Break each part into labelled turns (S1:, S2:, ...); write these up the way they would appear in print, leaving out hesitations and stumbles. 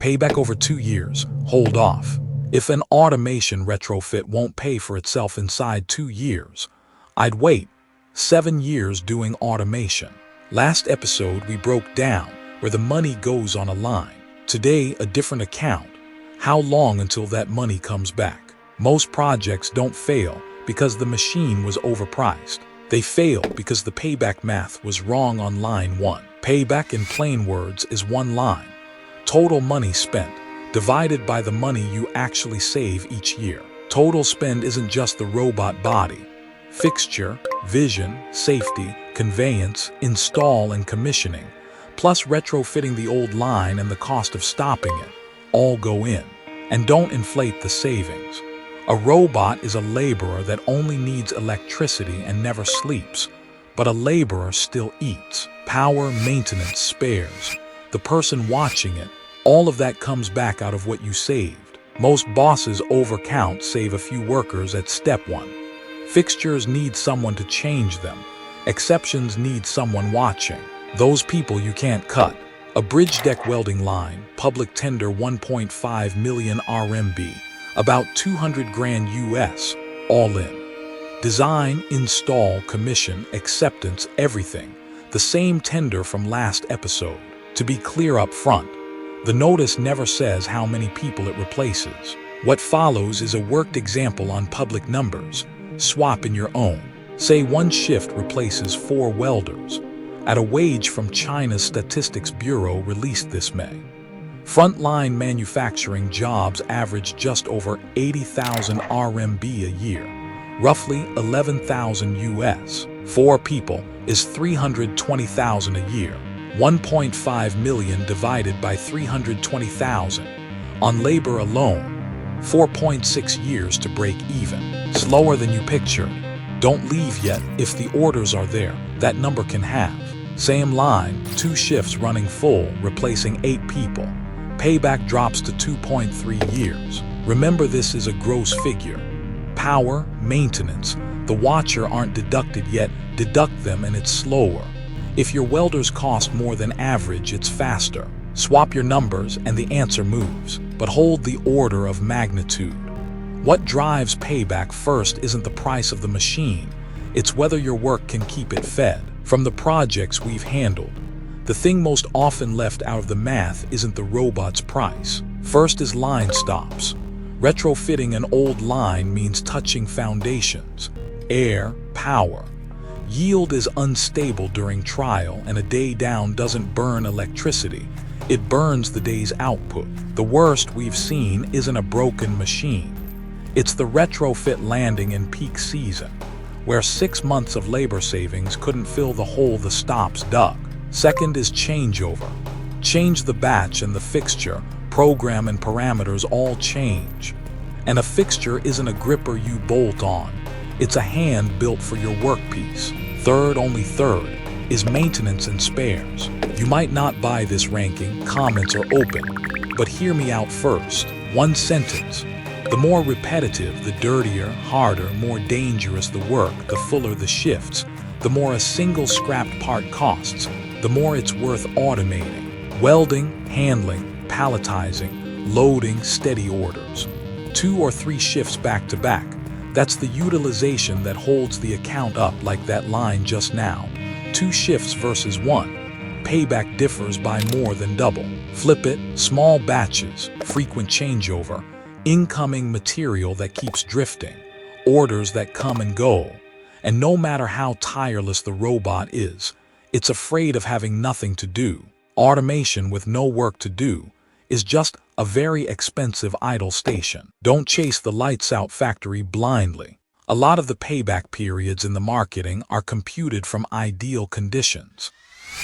S1: Payback over 2 years. Hold off. If an automation retrofit won't pay for itself inside 2 years, I'd wait 7 years doing automation. Last episode, we broke down where the money goes on a line. Today, a different account. How long until that money comes back? Most projects don't fail because the machine was overpriced. They fail because the payback math was wrong on line 1. Payback in plain words is one line. Total money spent, divided by the money you actually save each year. Total spend isn't just the robot body. Fixture, vision, safety, conveyance, install and commissioning, plus retrofitting the old line and the cost of stopping it, all go in. And don't inflate the savings. A robot is a laborer that only needs electricity and never sleeps, but a laborer still eats. Power, maintenance, spares. The person watching it, all of that comes back out of what you saved. Most bosses overcount, save a few workers at step 1. Fixtures need someone to change them. Exceptions need someone watching. Those people you can't cut. A bridge deck welding line, public tender 1.5 million RMB, about 200 grand US, all in. Design, install, commission, acceptance, everything. The same tender from last episode. To be clear up front, the notice never says how many people it replaces. What follows is a worked example on public numbers. Swap in your own. Say one shift replaces 4 welders, at a wage from China's Statistics Bureau released this May. Frontline manufacturing jobs average just over 80,000 RMB a year, roughly 11,000 US. 4 people is 320,000 a year. 1.5 million divided by 320,000. On labor alone, 4.6 years to break even. Slower than you pictured. Don't leave yet. If the orders are there, that number can halve. Same line, 2 shifts running full, replacing 8 people. Payback drops to 2.3 years. Remember, this is a gross figure. Power, maintenance, the watcher aren't deducted yet. Deduct them and it's slower. If your welders cost more than average, it's faster. Swap your numbers and the answer moves. But hold the order of magnitude. What drives payback first isn't the price of the machine. It's whether your work can keep it fed. From the projects we've handled, the thing most often left out of the math isn't the robot's price. First is line stops. Retrofitting an old line means touching foundations, air, power. Yield is unstable during trial, and a day down doesn't burn electricity. It burns the day's output. The worst we've seen isn't a broken machine. It's the retrofit landing in peak season, where 6 months of labor savings couldn't fill the hole the stops dug. Second is changeover. Change the batch and the fixture, program and parameters all change. And a fixture isn't a gripper you bolt on. It's a hand built for your workpiece. Third, only third, is maintenance and spares. You might not buy this ranking, comments are open, but hear me out first. One sentence. The more repetitive, the dirtier, harder, more dangerous the work, the fuller the shifts, the more a single scrapped part costs, the more it's worth automating. Welding, handling, palletizing, loading, steady orders. 2 or 3 shifts back to back. That's the utilization that holds the account up, like that line just now. 2 shifts versus 1. Payback differs by more than double. Flip it, small batches, frequent changeover, incoming material that keeps drifting, orders that come and go. And no matter how tireless the robot is, it's afraid of having nothing to do. Automation with no work to do is just a very expensive idle station. Don't chase the lights-out factory blindly. A lot of the payback periods in the marketing are computed from ideal conditions.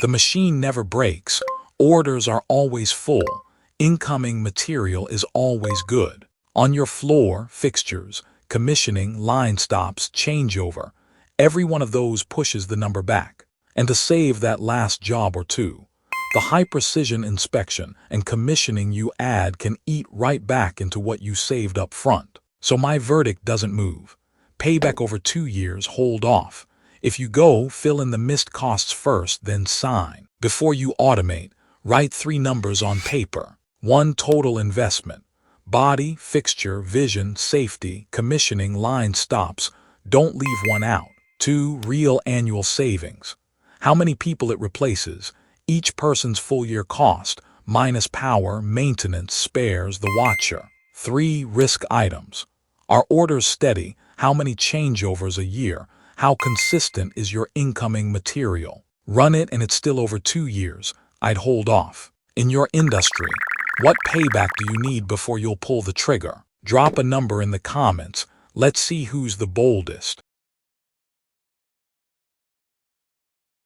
S1: The machine never breaks, orders are always full, incoming material is always good. On your floor, fixtures, commissioning, line stops, changeover, every one of those pushes the number back. And to save that last job or two, the high-precision inspection and commissioning you add can eat right back into what you saved up front. So my verdict doesn't move. Payback over 2 years, hold off. If you go, fill in the missed costs first, then sign. Before you automate, write 3 numbers on paper. 1. Total investment. Body, fixture, vision, safety, commissioning, line stops. Don't leave one out. 2. Real annual savings. How many people it replaces, each person's full year cost, minus power, maintenance, spares, the watcher. 3. Risk items. Are orders steady? How many changeovers a year? How consistent is your incoming material? Run it and it's still over 2 years. I'd hold off. In your industry, what payback do you need before you'll pull the trigger? Drop a number in the comments. Let's see who's the boldest.